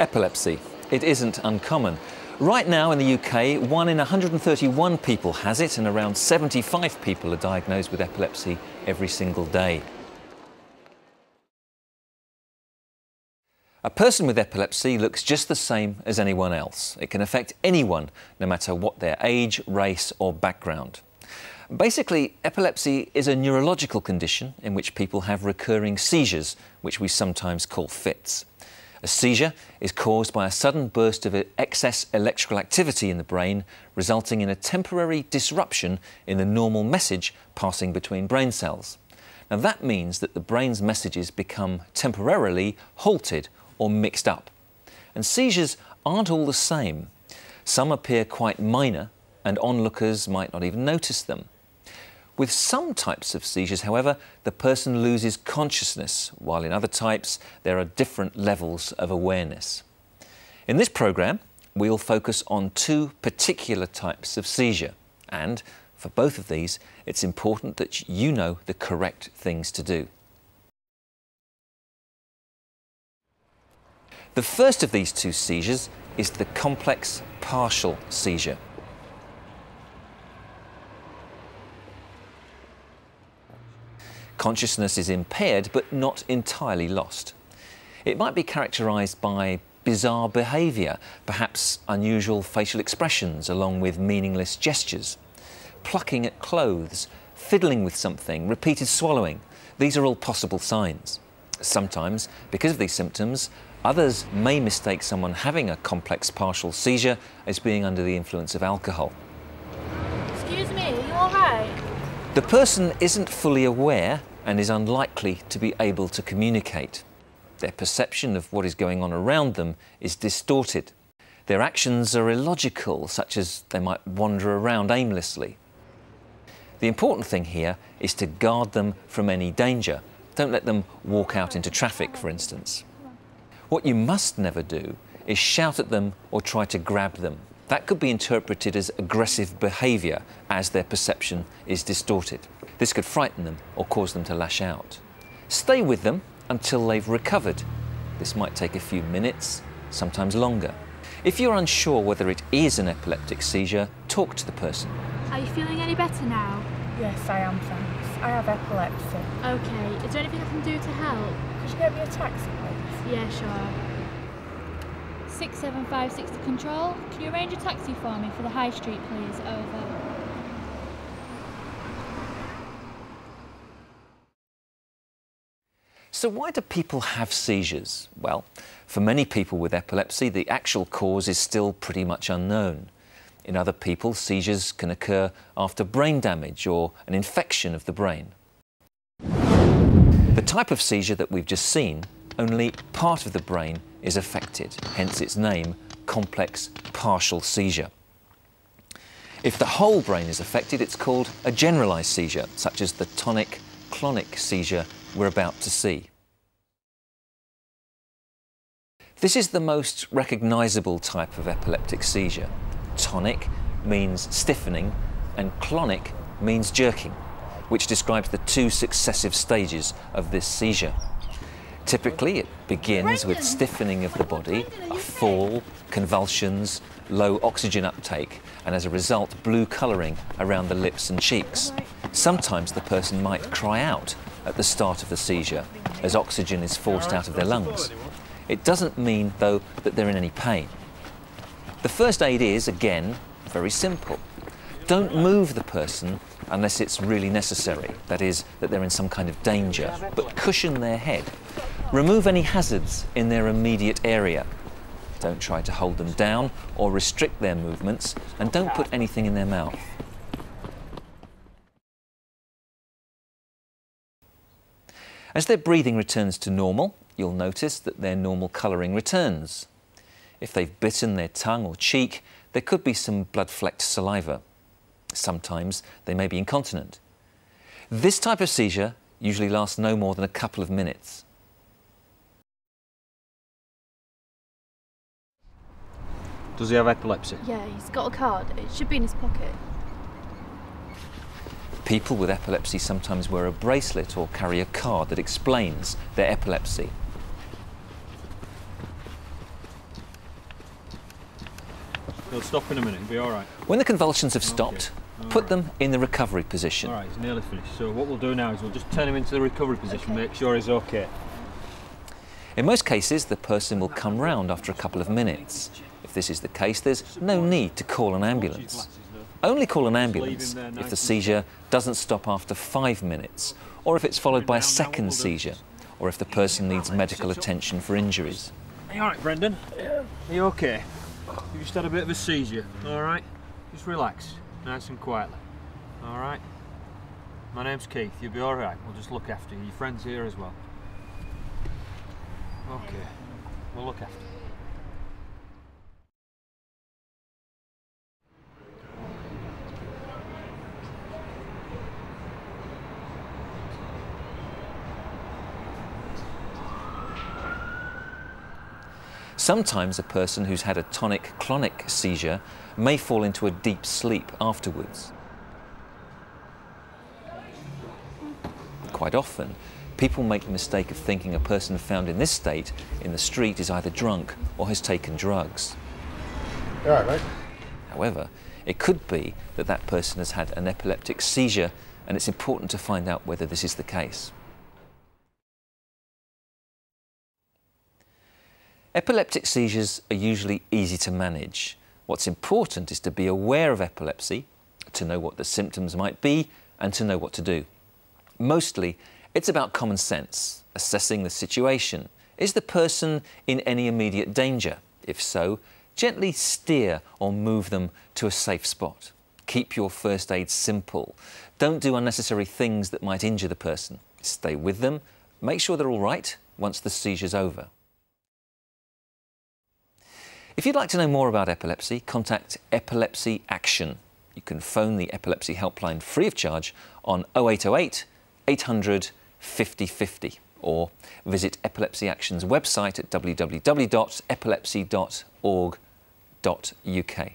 Epilepsy. It isn't uncommon. Right now in the UK, 1 in 131 people has it, and around 75 people are diagnosed with epilepsy every single day. A person with epilepsy looks just the same as anyone else. It can affect anyone, no matter what their age, race or background. Basically, epilepsy is a neurological condition in which people have recurring seizures, which we sometimes call fits. A seizure is caused by a sudden burst of excess electrical activity in the brain, resulting in a temporary disruption in the normal message passing between brain cells. Now that means that the brain's messages become temporarily halted or mixed up. And seizures aren't all the same. Some appear quite minor and onlookers might not even notice them. With some types of seizures, however, the person loses consciousness, while in other types there are different levels of awareness. In this programme, we'll focus on 2 particular types of seizure, and for both of these, it's important that you know the correct things to do. The first of these 2 seizures is the complex partial seizure. Consciousness is impaired but not entirely lost. It might be characterised by bizarre behaviour, perhaps unusual facial expressions along with meaningless gestures, plucking at clothes, fiddling with something, repeated swallowing. These are all possible signs. Sometimes, because of these symptoms, others may mistake someone having a complex partial seizure as being under the influence of alcohol. Excuse me, are you all right? The person isn't fully aware and is unlikely to be able to communicate. Their perception of what is going on around them is distorted. Their actions are illogical, such as they might wander around aimlessly. The important thing here is to guard them from any danger. Don't let them walk out into traffic, for instance. What you must never do is shout at them or try to grab them. That could be interpreted as aggressive behaviour as their perception is distorted. This could frighten them or cause them to lash out. Stay with them until they've recovered. This might take a few minutes, sometimes longer. If you're unsure whether it is an epileptic seizure, talk to the person. Are you feeling any better now? Yes, I am, thanks. I have epilepsy. Okay, is there anything I can do to help? Could you get me a taxi, please? Yeah, sure. 67560 control. Can you arrange a taxi for me for the High Street, please? Over. So why do people have seizures? Well, for many people with epilepsy, the actual cause is still pretty much unknown. In other people, seizures can occur after brain damage or an infection of the brain. The type of seizure that we've just seen, only part of the brain is affected, hence its name, complex partial seizure. If the whole brain is affected, it's called a generalised seizure, such as the tonic-clonic seizure we're about to see. This is the most recognisable type of epileptic seizure. Tonic means stiffening and clonic means jerking, which describes the 2 successive stages of this seizure. Typically, it begins with stiffening of the body, a fall, convulsions, low oxygen uptake, and as a result, blue colouring around the lips and cheeks. Sometimes the person might cry out at the start of the seizure as oxygen is forced out of their lungs. It doesn't mean, though, that they're in any pain. The first aid is, again, very simple. Don't move the person unless it's really necessary, that is, that they're in some kind of danger, but cushion their head. Remove any hazards in their immediate area. Don't try to hold them down or restrict their movements, and don't put anything in their mouth. As their breathing returns to normal, you'll notice that their normal colouring returns. If they've bitten their tongue or cheek, there could be some blood-flecked saliva. Sometimes they may be incontinent. This type of seizure usually lasts no more than a couple of minutes. Does he have epilepsy? Yeah, he's got a card. It should be in his pocket. People with epilepsy sometimes wear a bracelet or carry a card that explains their epilepsy. He'll stop in a minute, he'll be all right. When the convulsions have stopped, put them in the recovery position. All right, he's nearly finished. So what we'll do now is we'll just turn him into the recovery position, make sure he's okay. In most cases, the person will come round after a couple of minutes. If this is the case, there's no need to call an ambulance. Only call an ambulance if the seizure doesn't stop after 5 minutes, or if it's followed by a second seizure, or if the person needs medical attention for injuries. Are you all right, Brendan? Yeah. Are you okay? You just had a bit of a seizure, all right? Just relax, nice and quietly, all right? My name's Keith, you'll be all right. We'll just look after you. Your friend's here as well. Okay, we'll look after you. Sometimes a person who's had a tonic-clonic seizure may fall into a deep sleep afterwards. Quite often, people make the mistake of thinking a person found in this state in the street is either drunk or has taken drugs. You all right, mate? However, it could be that that person has had an epileptic seizure, and it's important to find out whether this is the case. Epileptic seizures are usually easy to manage. What's important is to be aware of epilepsy, to know what the symptoms might be, and to know what to do. Mostly, it's about common sense, assessing the situation. Is the person in any immediate danger? If so, gently steer or move them to a safe spot. Keep your first aid simple. Don't do unnecessary things that might injure the person. Stay with them. Make sure they're all right once the seizure's over. If you'd like to know more about epilepsy, contact Epilepsy Action. You can phone the Epilepsy Helpline free of charge on 0808 800 50 50 or visit Epilepsy Action's website at www.epilepsy.org.uk.